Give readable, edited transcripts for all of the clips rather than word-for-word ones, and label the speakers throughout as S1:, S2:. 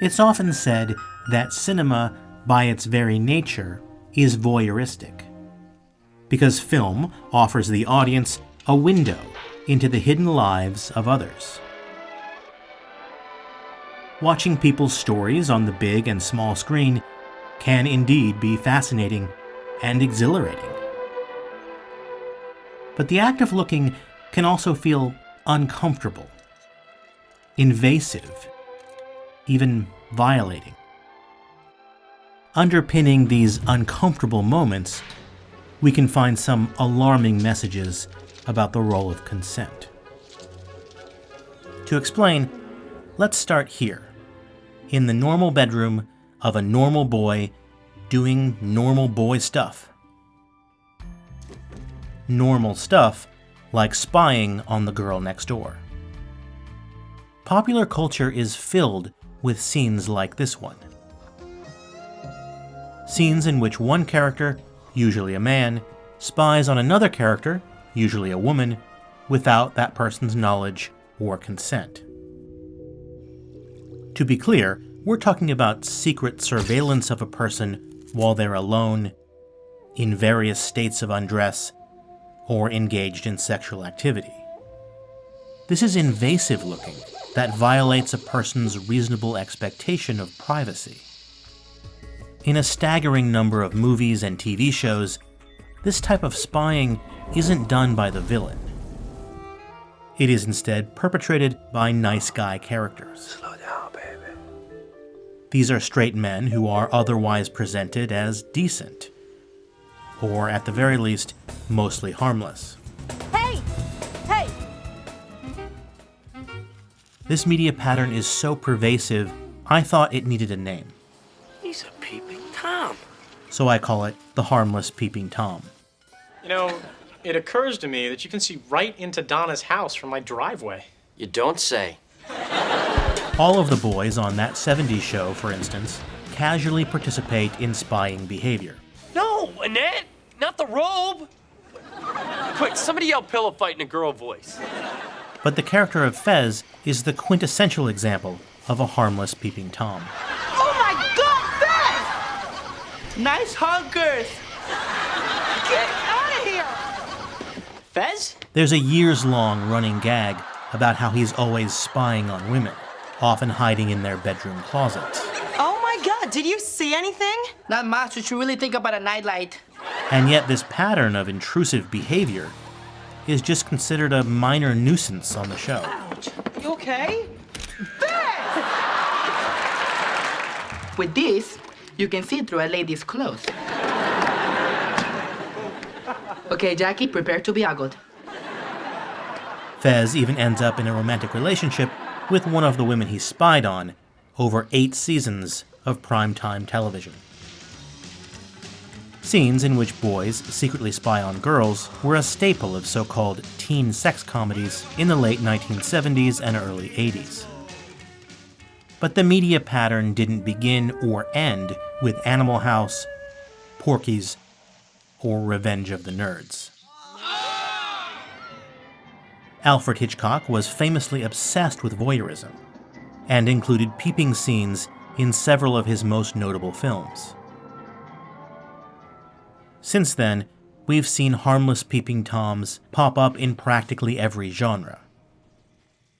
S1: It's often said that cinema, by its very nature, is voyeuristic, because film offers the audience a window into the hidden lives of others. Watching people's stories on the big and small screen can indeed be fascinating and exhilarating. But the act of looking can also feel uncomfortable, invasive, even violating. Underpinning these uncomfortable moments, we can find some alarming messages about the role of consent. To explain, let's start here, in the normal bedroom of a normal boy doing normal boy stuff. Normal stuff like spying on the girl next door. Popular culture is filled with scenes like this one. Scenes in which one character, usually a man, spies on another character, usually a woman, without that person's knowledge or consent. To be clear, we're talking about secret surveillance of a person while they're alone, in various states of undress, or engaged in sexual activity. This is invasive looking that violates a person's reasonable expectation of privacy. In a staggering number of movies and TV shows, this type of spying isn't done by the villain. It is instead perpetrated by nice guy characters. Slow down, baby. These are straight men who are otherwise presented as decent, or at the very least, mostly harmless.
S2: Hey! Hey!
S1: This media pattern is so pervasive, I thought it needed a name.
S3: He's a peeping Tom.
S1: So I call it the Harmless Peeping Tom.
S4: You know, it occurs to me that you can see right into Donna's house from my driveway.
S3: You don't say.
S1: All of the boys on that 70s show, for instance, casually participate in spying behavior.
S3: No, Annette! Not the robe! Quick, somebody yell pillow fight in a girl voice.
S1: But the character of Fez is the quintessential example of a harmless peeping Tom.
S2: Oh my God, Fez!
S5: Nice hunkers!
S2: Get out of here!
S3: Fez?
S1: There's a years-long running gag about how he's always spying on women, often hiding in their bedroom closets.
S2: Oh my God, did you see anything?
S5: Not much. You should really think about a nightlight.
S1: And yet this pattern of intrusive behavior is just considered a minor nuisance on the show.
S5: Ouch.
S2: You okay?
S5: With this, you can see through a lady's clothes. Okay, Jackie, prepare to be ogled.
S1: Fez even ends up in a romantic relationship with one of the women he spied on over 8 seasons of primetime television. Scenes in which boys secretly spy on girls were a staple of so-called teen sex comedies in the late 1970s and early 80s. But the media pattern didn't begin or end with Animal House, Porky's, or Revenge of the Nerds. Alfred Hitchcock was famously obsessed with voyeurism, and included peeping scenes in several of his most notable films. Since then, we've seen harmless peeping Toms pop up in practically every genre,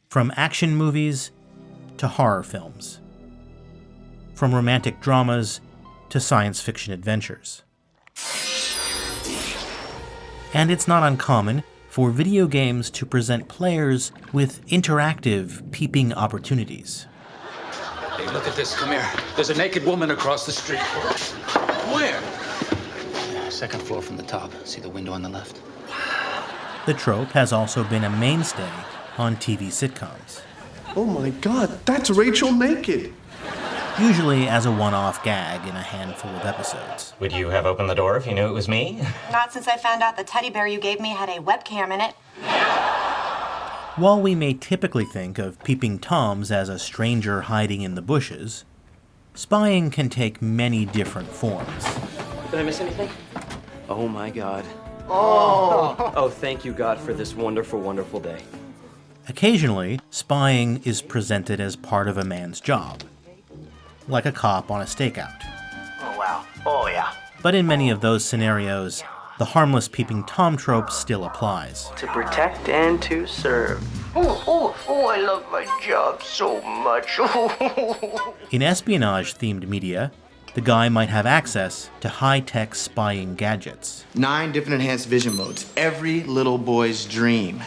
S1: from action movies to horror films, from romantic dramas to science fiction adventures. And it's not uncommon for video games to present players with interactive peeping opportunities.
S6: Hey, look at this. Come here. There's a naked woman across the street. Where? Second floor from the top. See the window on the left?
S1: The trope has also been a mainstay on TV sitcoms,
S7: Oh my God, that's Rachel naked.
S1: usually as a one-off gag in a handful of episodes.
S8: Would you have opened the door if you knew it was me?
S9: Not since I found out the teddy bear you gave me had a webcam in it.
S1: While we may typically think of peeping Toms as a stranger hiding in the bushes, spying can take many different forms.
S3: Did I miss anything? Oh my God. Oh, thank you, God, for this wonderful, wonderful day.
S1: Occasionally, spying is presented as part of a man's job. like a cop on a stakeout.
S10: Oh, wow. Oh, yeah.
S1: But in many of those scenarios, the harmless peeping Tom trope still applies.
S10: To protect and to serve. I love my job so much.
S1: In espionage-themed media, the guy might have access to high-tech spying gadgets.
S11: 9 different enhanced vision modes. Every little boy's dream.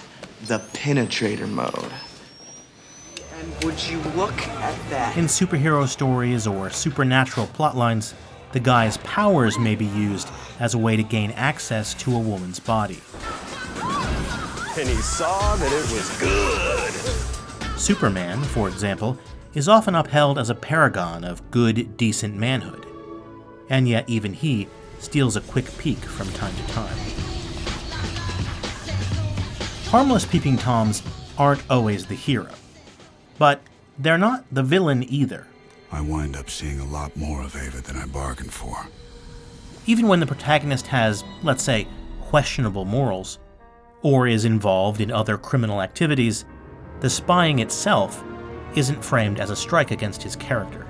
S11: The penetrator mode.
S10: And would you look at that?
S1: In superhero stories or supernatural plotlines, the guy's powers may be used as a way to gain access to a woman's body.
S12: And he saw that it was good.
S1: Superman, for example, is often upheld as a paragon of good, decent manhood. And yet even he steals a quick peek from time to time. Harmless peeping Toms aren't always the hero. But they're not the villain either.
S13: I wind up seeing a lot more of Ava than I bargained for.
S1: Even when the protagonist has, let's say, questionable morals, or is involved in other criminal activities, the spying itself isn't framed as a strike against his character.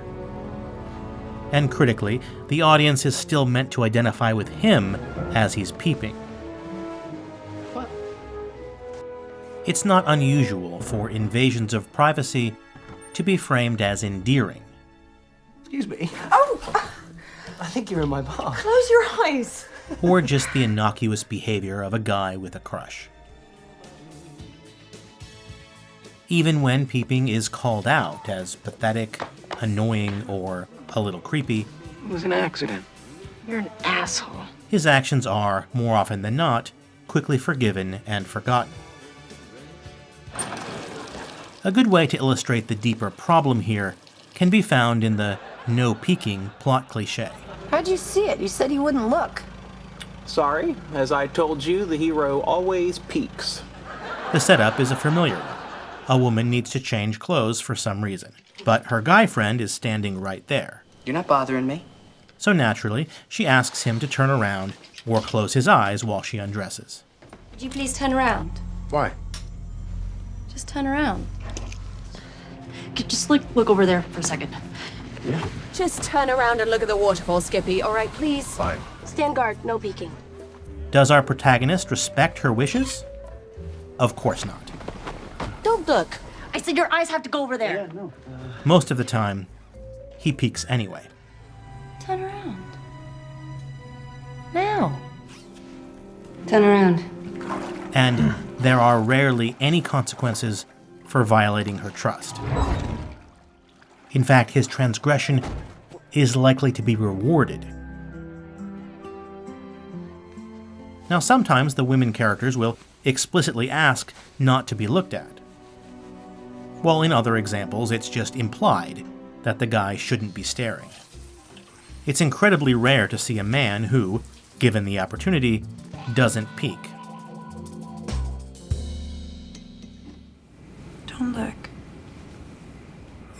S1: And critically, the audience is still meant to identify with him as he's peeping.
S10: What?
S1: It's not unusual for invasions of privacy to be framed as endearing.
S10: Excuse me.
S2: Oh!
S10: I think you're in my box.
S2: Close your eyes.
S1: Or just the innocuous behavior of a guy with a crush. Even when peeping is called out as pathetic, annoying, or a little creepy,
S10: It was an accident.
S2: You're an asshole.
S1: his actions are, more often than not, quickly forgiven and forgotten. A good way to illustrate the deeper problem here can be found in the no peeking plot cliché.
S14: How'd you see it? You said you wouldn't look.
S10: Sorry, as I told you, the hero always peeks.
S1: The setup is a familiar one. A woman needs to change clothes for some reason, but her guy friend is standing right there.
S11: You're not bothering me.
S1: So naturally, she asks him to turn around or close his eyes while she undresses.
S15: Would you please turn around?
S7: Why?
S15: Just turn around. Just look over there for a second.
S7: Yeah.
S15: Just turn around and look at the waterfall, Skippy. All right, please?
S7: Fine.
S15: Stand guard, no peeking.
S1: Does our protagonist respect her wishes? Of course not.
S15: Don't look. I said your eyes have to go over there.
S10: Yeah, no.
S1: Most of the time, he peeks anyway.
S15: Turn around. Now.
S14: Turn around.
S1: And there are rarely any consequences for violating her trust. In fact, his transgression is likely to be rewarded. Now, sometimes the women characters will explicitly ask not to be looked at, while in other examples it's just implied that the guy shouldn't be staring. It's incredibly rare to see a man who, given the opportunity, doesn't peek.
S15: Don't look.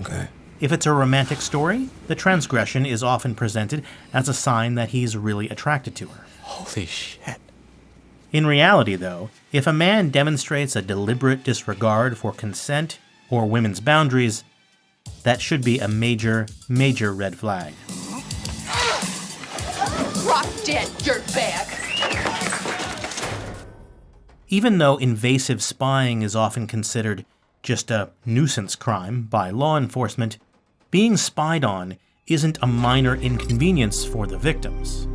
S13: Okay.
S1: If it's a romantic story, the transgression is often presented as a sign that he's really attracted to her.
S12: Holy shit.
S1: In reality, though, if a man demonstrates a deliberate disregard for consent or women's boundaries, that should be a major, major red flag.
S14: Drop dead, dirtbag!
S1: Even though invasive spying is often considered just a nuisance crime by law enforcement, being spied on isn't a minor inconvenience for the victims.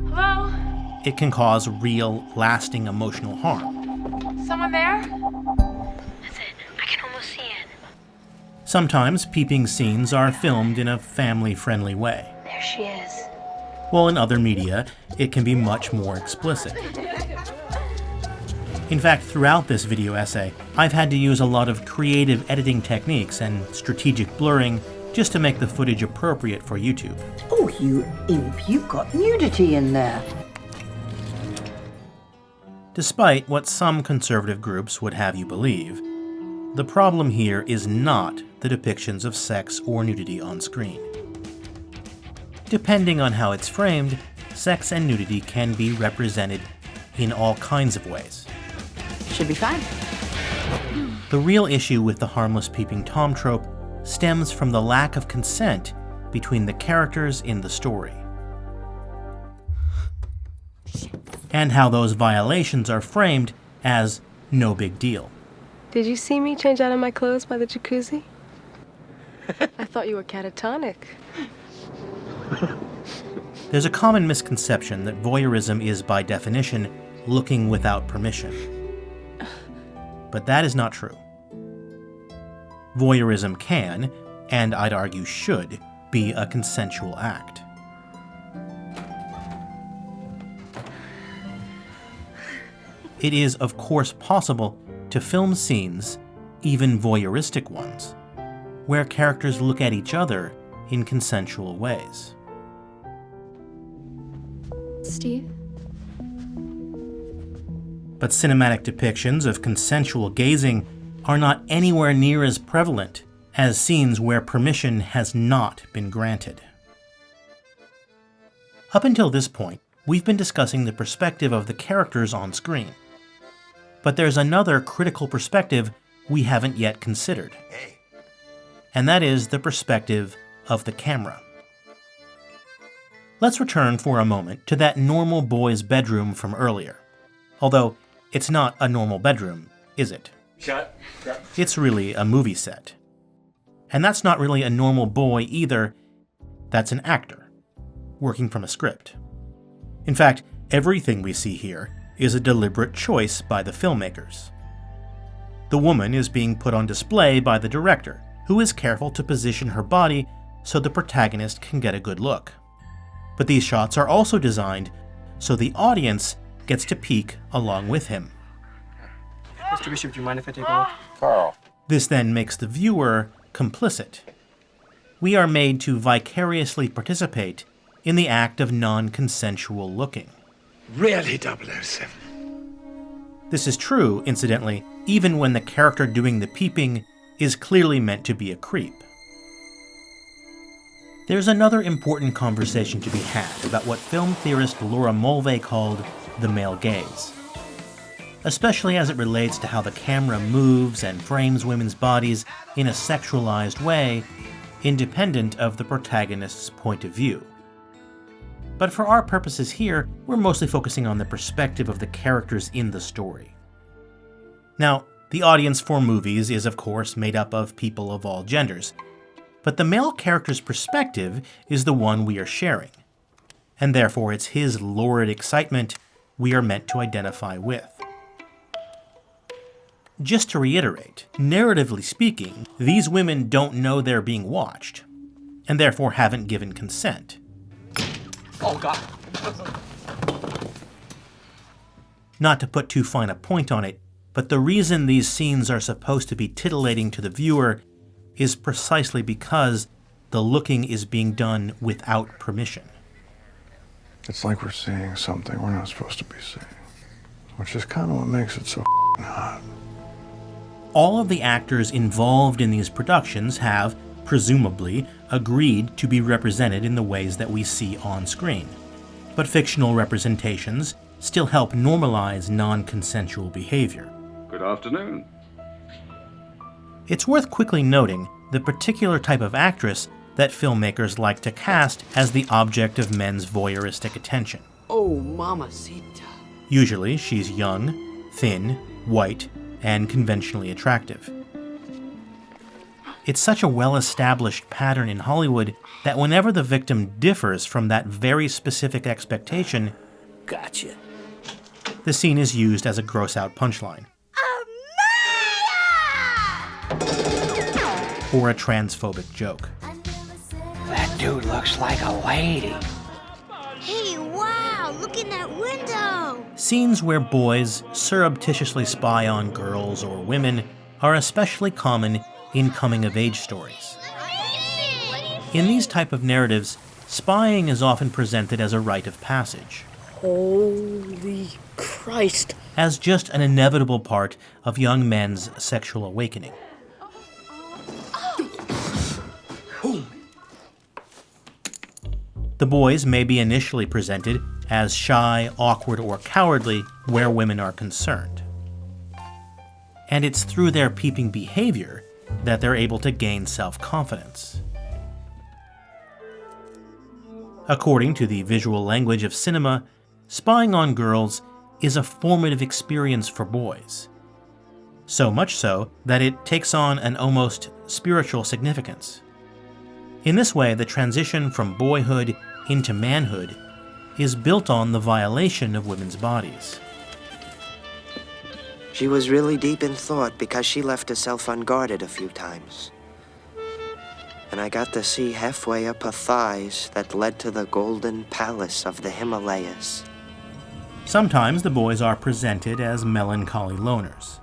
S15: Hello?
S1: It can cause real, lasting emotional harm.
S15: Someone there?
S9: That's it. I can almost see it.
S1: Sometimes peeping scenes are filmed in a family-friendly way,
S9: There she is.
S1: while in other media, it can be much more explicit. In fact, throughout this video essay, I've had to use a lot of creative editing techniques and strategic blurring just to make the footage appropriate for YouTube.
S16: Oh, you imp, you've got nudity in there.
S1: Despite what some conservative groups would have you believe, the problem here is not the depictions of sex or nudity on screen. Depending on how it's framed, sex and nudity can be represented in all kinds of ways.
S5: Should be fine.
S1: The real issue with the harmless peeping Tom trope stems from the lack of consent between the characters in the story, and how those violations are framed as no big deal.
S17: Did you see me change out of my clothes by the jacuzzi? I thought you were catatonic.
S1: There's a common misconception that voyeurism is, by definition, looking without permission. But that is not true. Voyeurism can, and I'd argue should, be a consensual act. It is, of course, possible to film scenes, even voyeuristic ones, where characters look at each other in consensual ways.
S15: Steve?
S1: But cinematic depictions of consensual gazing are not anywhere near as prevalent as scenes where permission has not been granted. Up until this point, we've been discussing the perspective of the characters on screen. But there's another critical perspective we haven't yet considered. And that is the perspective of the camera. Let's return for a moment to that normal boy's bedroom from earlier. Although, it's not a normal bedroom, is it? It's really a movie set. And that's not really a normal boy either. That's an actor, working from a script. In fact, everything we see here is a deliberate choice by the filmmakers. The woman is being put on display by the director, who is careful to position her body so the protagonist can get a good look. But these shots are also designed so the audience gets to peek along with him.
S18: Mr. Bishop, do you mind if I take a look?
S12: Carl.
S1: This then makes the viewer complicit. We are made to vicariously participate in the act of non-consensual looking.
S12: Really, 007?
S1: This is true, incidentally, even when the character doing the peeping is clearly meant to be a creep. There's another important conversation to be had about what film theorist Laura Mulvey called the male gaze, especially as it relates to how the camera moves and frames women's bodies in a sexualized way, independent of the protagonist's point of view. But for our purposes here, we're mostly focusing on the perspective of the characters in the story. Now, the audience for movies is of course made up of people of all genders, but the male character's perspective is the one we are sharing, and therefore it's his lurid excitement we are meant to identify with. Just to reiterate, narratively speaking, these women don't know they're being watched, and therefore haven't given consent.
S18: Oh, God.
S1: Not to put too fine a point on it, but the reason these scenes are supposed to be titillating to the viewer is precisely because the looking is being done without permission.
S13: It's like we're seeing something we're not supposed to be seeing, which is kind of what makes it so hot.
S1: All of the actors involved in these productions have, presumably, agreed to be represented in the ways that we see on screen. But fictional representations still help normalize non-consensual behavior.
S19: Good afternoon.
S1: It's worth quickly noting the particular type of actress that filmmakers like to cast as the object of men's voyeuristic attention.
S20: Oh, mamacita.
S1: Usually, she's young, thin, white, and conventionally attractive. It's such a well-established pattern in Hollywood that whenever the victim differs from that very specific expectation,
S20: gotcha,
S1: the scene is used as a gross-out punchline. Or a transphobic joke.
S20: That dude looks like a lady.
S21: Hey, wow, look in that window!
S1: Scenes where boys surreptitiously spy on girls or women are especially common in coming-of-age stories. In these type of narratives, spying is often presented as a rite of passage.
S20: Holy Christ.
S1: As just an inevitable part of young men's sexual awakening. The boys may be initially presented as shy, awkward, or cowardly where women are concerned. And it's through their peeping behavior that they're able to gain self-confidence. According to the visual language of cinema, spying on girls is a formative experience for boys. So much so that it takes on an almost spiritual significance. In this way, the transition from boyhood into manhood is built on the violation of women's bodies.
S10: She was really deep in thought because she left herself unguarded a few times. And I got to see halfway up her thighs that led to the golden palace of the Himalayas.
S1: Sometimes the boys are presented as melancholy loners.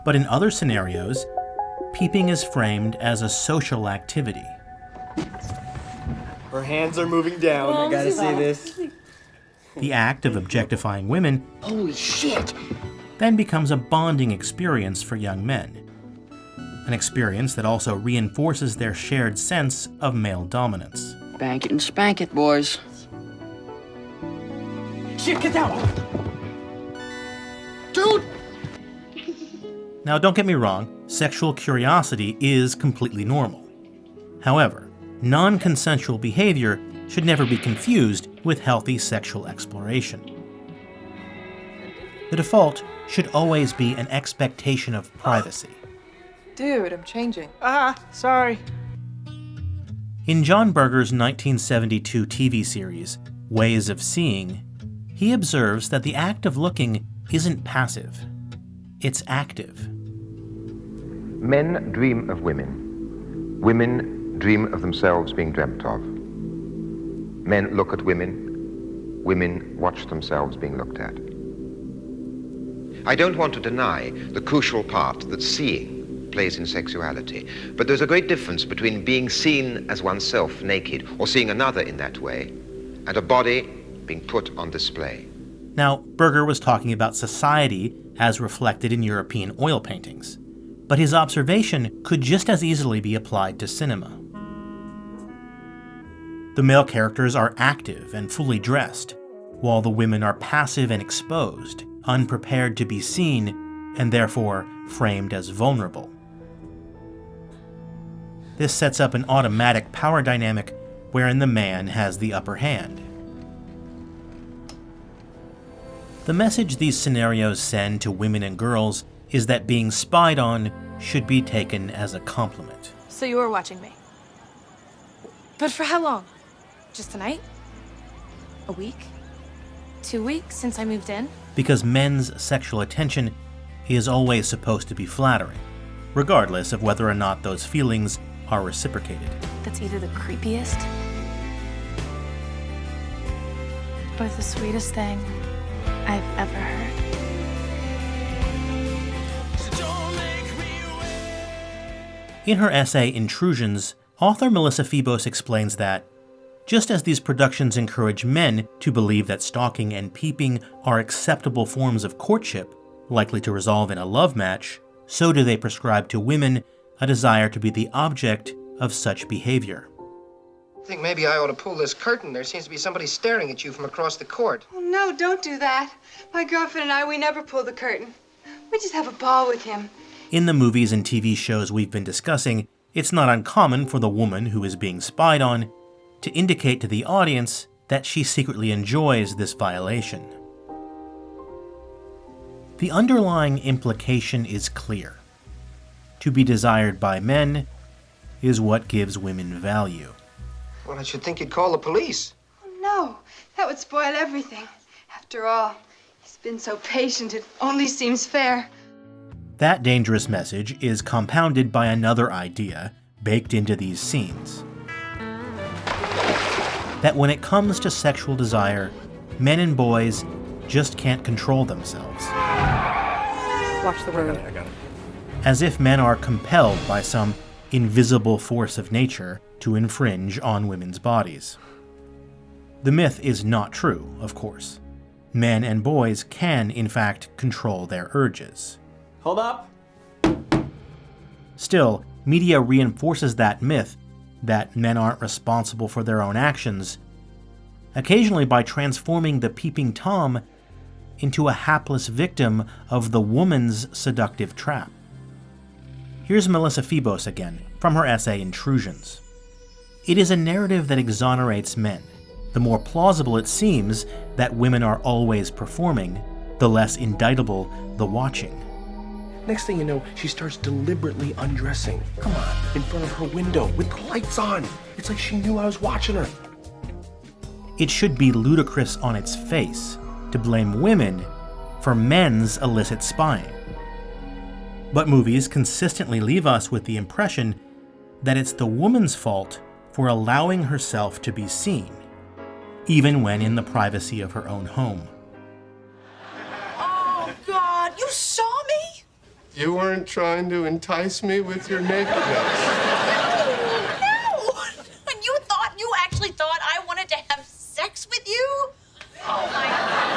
S1: But in other scenarios, peeping is framed as a social activity.
S11: Her hands are moving down. I gotta see this.
S1: The act of objectifying women
S10: Holy shit!
S1: then becomes a bonding experience for young men. An experience that also reinforces their shared sense of male dominance.
S20: Bank it and spank it, boys.
S18: Shit, get down!
S10: Dude!
S1: Now, don't get me wrong, sexual curiosity is completely normal. However, non-consensual behavior should never be confused with healthy sexual exploration. The default should always be an expectation of privacy.
S2: Dude, I'm changing.
S18: Sorry.
S1: In John Berger's 1972 TV series, Ways of Seeing, he observes that the act of looking isn't passive, it's active.
S19: Men dream of women. Women dream of themselves being dreamt of. Men look at women. Women watch themselves being looked at. I don't want to deny the crucial part that seeing plays in sexuality, but there's a great difference between being seen as oneself naked or seeing another in that way and a body being put on display.
S1: Now, Berger was talking about society as reflected in European oil paintings, but his observation could just as easily be applied to cinema. The male characters are active and fully dressed, while the women are passive and exposed, unprepared to be seen, and therefore framed as vulnerable. This sets up an automatic power dynamic wherein the man has the upper hand. The message these scenarios send to women and girls is that being spied on should be taken as a compliment.
S17: So you were watching me. But for how long? Just tonight? A week? 2 weeks since I moved in?
S1: Because men's sexual attention is always supposed to be flattering, regardless of whether or not those feelings are reciprocated.
S17: That's either the creepiest or the sweetest thing I've ever heard.
S1: In her essay, Intrusions, author Melissa Febos explains that, just as these productions encourage men to believe that stalking and peeping are acceptable forms of courtship, likely to resolve in a love match, so do they prescribe to women a desire to be the object of such behavior.
S22: I think maybe I ought to pull this curtain. There seems to be somebody staring at you from across the court.
S2: Oh, no, don't do that. My girlfriend and I, we never pull the curtain. We just have a ball with him.
S1: In the movies and TV shows we've been discussing, it's not uncommon for the woman who is being spied on to indicate to the audience that she secretly enjoys this violation. The underlying implication is clear. To be desired by men is what gives women value.
S22: Well, I should think you'd call the police.
S2: Oh, no, that would spoil everything. After all, he's been so patient, it only seems fair.
S1: That dangerous message is compounded by another idea baked into these scenes. That when it comes to sexual desire, men and boys just can't control themselves.
S2: Watch the road.
S22: I got it.
S1: As if men are compelled by some invisible force of nature to infringe on women's bodies. The myth is not true, of course. Men and boys can, in fact, control their urges.
S18: Hold up.
S1: Still, media reinforces that myth that men aren't responsible for their own actions, occasionally by transforming the peeping Tom into a hapless victim of the woman's seductive trap. Here's Melissa Febos again, from her essay Intrusions. It is a narrative that exonerates men. The more plausible it seems that women are always performing, the less indictable the watching.
S7: Next thing you know, she starts deliberately undressing. Come on, in front of her window with the lights on. It's like she knew I was watching her.
S1: It should be ludicrous on its face to blame women for men's illicit spying. But movies consistently leave us with the impression that it's the woman's fault for allowing herself to be seen, even when in the privacy of her own home.
S14: Oh, God, you saw me?
S7: You weren't trying to entice me with your nakedness.
S14: No! And you actually thought I wanted to have sex with you? Oh, my God.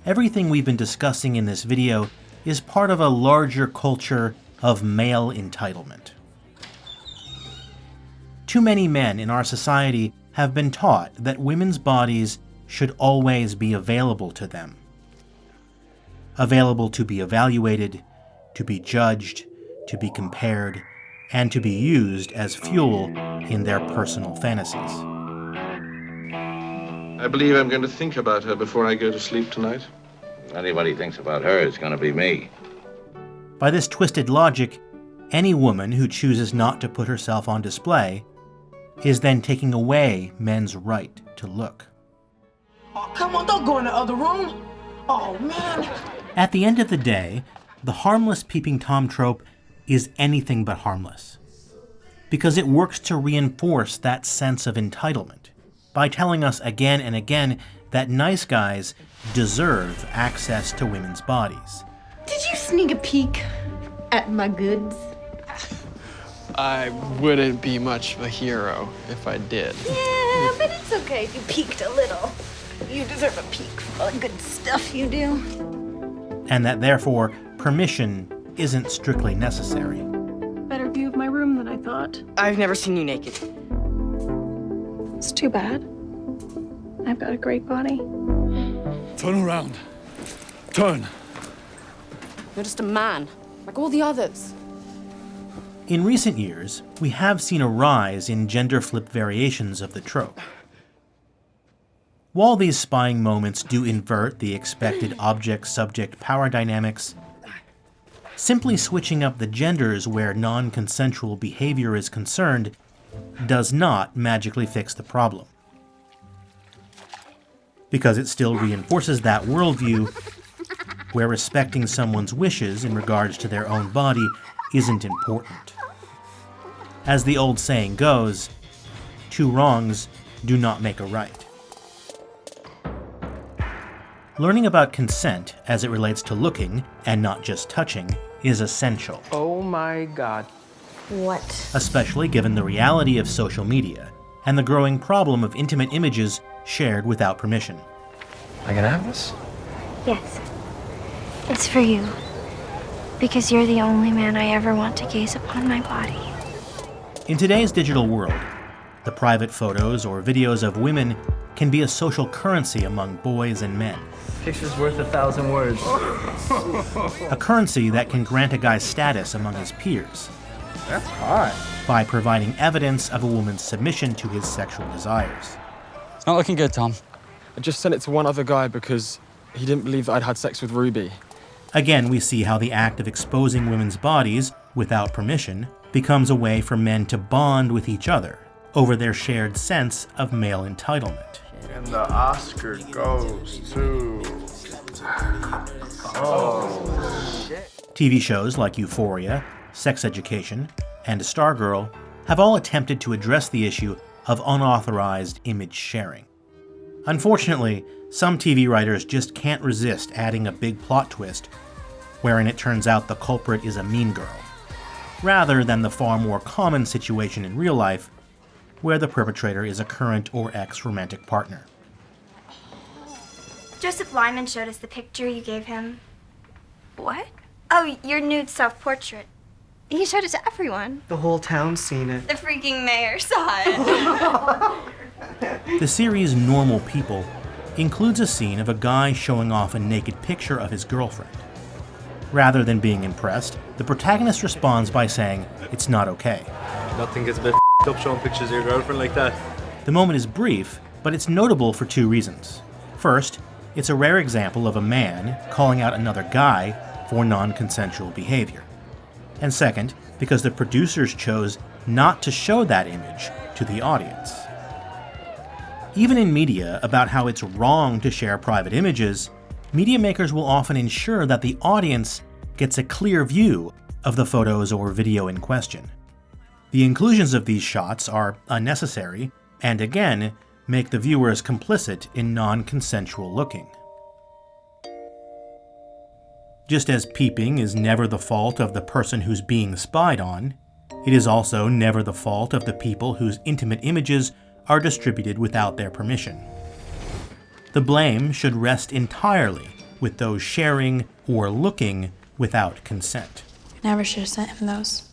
S1: Everything we've been discussing in this video is part of a larger culture of male entitlement. Too many men in our society have been taught that women's bodies should always be available to them. Available to be evaluated, to be judged, to be compared, and to be used as fuel in their personal fantasies.
S13: I believe I'm going to think about her before I go to sleep tonight.
S4: If anybody thinks about her, it's going to be me.
S1: By this twisted logic, any woman who chooses not to put herself on display is then taking away men's right to look.
S18: Oh, come on, don't go in the other room. Oh, man.
S1: At the end of the day, the harmless peeping Tom trope is anything but harmless, because it works to reinforce that sense of entitlement by telling us again and again that nice guys deserve access to women's bodies.
S6: Did you sneak a peek at my goods?
S23: I wouldn't be much of a hero if I did.
S6: Yeah, but it's okay if you peeked a little. You deserve a peek for all the good stuff you do.
S1: And that therefore, permission isn't strictly necessary.
S15: Better view of my room than I thought.
S5: I've never seen you naked.
S15: It's too bad. I've got a great body.
S12: Turn around. Turn.
S17: You're just a man, like all the others.
S1: In recent years, we have seen a rise in gender-flip variations of the trope. While these spying moments do invert the expected object-subject power dynamics, simply switching up the genders where non-consensual behavior is concerned does not magically fix the problem. Because it still reinforces that worldview where respecting someone's wishes in regards to their own body isn't important. As the old saying goes, two wrongs do not make a right. Learning about consent as it relates to looking, and not just touching, is essential.
S18: Oh my God.
S6: What?
S1: Especially given the reality of social media and the growing problem of intimate images shared without permission.
S3: I can have this?
S21: Yes. It's for you. Because you're the only man I ever want to gaze upon my body.
S1: In today's digital world, the private photos or videos of women can be a social currency among boys and men.
S3: Picture's worth 1,000 words.
S1: A currency that can grant a guy's status among his peers.
S3: That's hot.
S1: By providing evidence of a woman's submission to his sexual desires.
S23: It's not looking good, Tom. I just sent it to one other guy because he didn't believe that I'd had sex with Ruby.
S1: Again, we see how the act of exposing women's bodies, without permission, becomes a way for men to bond with each other over their shared sense of male entitlement.
S13: And the Oscar goes to... Oh, shit.
S1: TV shows like Euphoria, Sex Education, and Stargirl have all attempted to address the issue of unauthorized image sharing. Unfortunately, some TV writers just can't resist adding a big plot twist wherein it turns out the culprit is a mean girl, rather than the far more common situation in real life where the perpetrator is a current or ex-romantic partner.
S21: Joseph Lyman showed us the picture you gave him. What? Oh, your nude self-portrait. He showed it to everyone.
S10: The whole town's seen it.
S21: The freaking mayor saw it.
S1: The series Normal People includes a scene of a guy showing off a naked picture of his girlfriend. Rather than being impressed, the protagonist responds by saying it's not okay.
S8: Nothing gets a bit up showing pictures of your girlfriend like that.
S1: The moment is brief, but it's notable for two reasons. First, it's a rare example of a man calling out another guy for non-consensual behavior. And second, because the producers chose not to show that image to the audience. Even in media about how it's wrong to share private images, media makers will often ensure that the audience gets a clear view of the photos or video in question. The inclusions of these shots are unnecessary and, again, make the viewers complicit in non-consensual looking. Just as peeping is never the fault of the person who's being spied on, it is also never the fault of the people whose intimate images are distributed without their permission. The blame should rest entirely with those sharing or looking without consent.
S17: Never should have sent him those.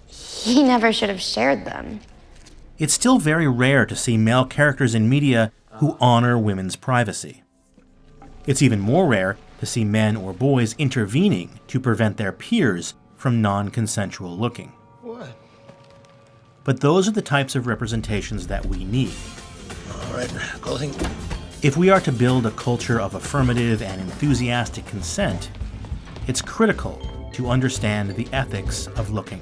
S9: He never should have shared them.
S1: It's still very rare to see male characters in media who honor women's privacy. It's even more rare to see men or boys intervening to prevent their peers from non-consensual looking.
S22: What?
S1: But those are the types of representations that we need.
S22: All right, closing.
S1: If we are to build a culture of affirmative and enthusiastic consent, it's critical to understand the ethics of looking.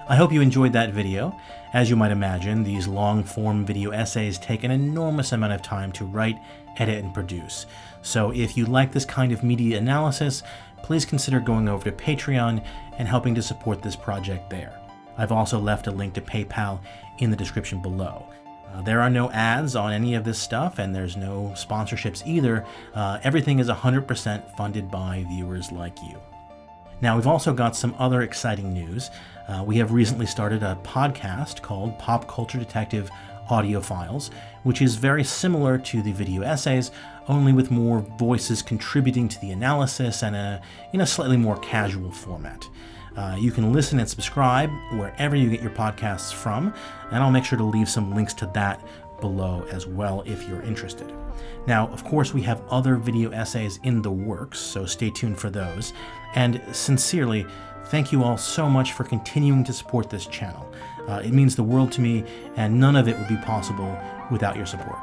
S1: I hope you enjoyed that video. As you might imagine, these long-form video essays take an enormous amount of time to write, edit, and produce. So if you like this kind of media analysis, please consider going over to Patreon and helping to support this project there. I've also left a link to PayPal in the description below. There are no ads on any of this stuff, and there's no sponsorships either. Everything is 100% funded by viewers like you. Now, we've also got some other exciting news. We have recently started a podcast called Pop Culture Detective Audio Files, which is very similar to the video essays, only with more voices contributing to the analysis and in a slightly more casual format. You can listen and subscribe wherever you get your podcasts from, and I'll make sure to leave some links to that below as well if you're interested. Now, of course, we have other video essays in the works, so stay tuned for those. And sincerely, thank you all so much for continuing to support this channel. It means the world to me, and none of it would be possible without your support.